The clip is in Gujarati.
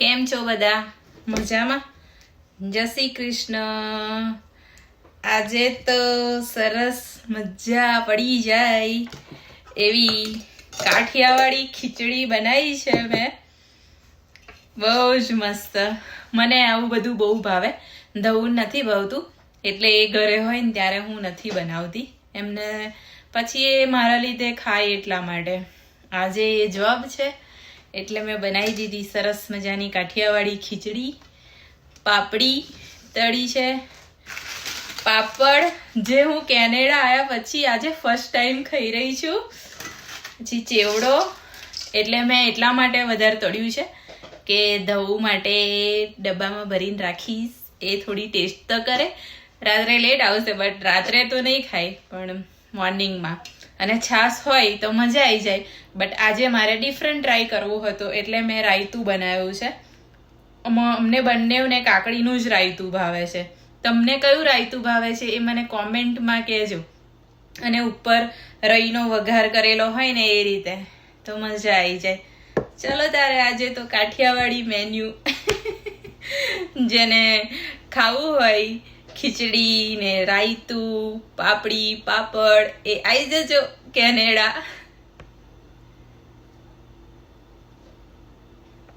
કેમ છો બધા? મજામાં? જય શ્રી કૃષ્ણ. આજે તો સરસ મજા પડી જાય એવી કાઠિયાવાડી ખીચડી બનાવી છે મેં. બહુ જ મસ્ત. મને આવું બધું બહુ ભાવે. ધવું નથી ભાવતું, એટલે એ ઘરે હોય ને ત્યારે હું નથી બનાવતી. એમને પછી એ મારા લીધે ખાય એટલા માટે. આજે એ જવાબ છે એટલે મેં બનાવી દીધી સરસ મજાની કાઠિયાવાડી ખીચડી. પાપડી તળી છે, પાપડ જે હું કેનેડા આવ્યા પછી આજે ફર્સ્ટ ટાઈમ ખાઈ રહી છું. પછી ચેવડો, એટલે મેં એટલા માટે વધારે તળ્યું છે કે ધવું માટે ડબ્બામાં ભરીને રાખીશ, એ થોડી ટેસ્ટ તો કરે. રાત્રે લેટ આવશે, બટ રાત્રે તો નહીં ખાય, પણ મોર્નિંગમાં. અને છાશ હોય તો મજા આવી જાય. બટ આજે મારે ડિફરન્ટ ટ્રાય કરવો હતો એટલે મેં રાયતું બનાવ્યું છે. અમને બંનેને કાકડીનું જ રાયતું ભાવે છે. તમને કયું રાયતું ભાવે છે એ મને કોમેન્ટમાં કહેજો. અને ઉપર રઈનો વઘાર કરેલો હોય ને એ રીતે, તો મજા આવી જાય. ચલો તારે આજે તો કાઠિયાવાડી મેન્યુ જેને ખાવું હોય, ખીચડી ને રાયતું, પાપડી, પાપડ, એ આવી જજો કેનેડા.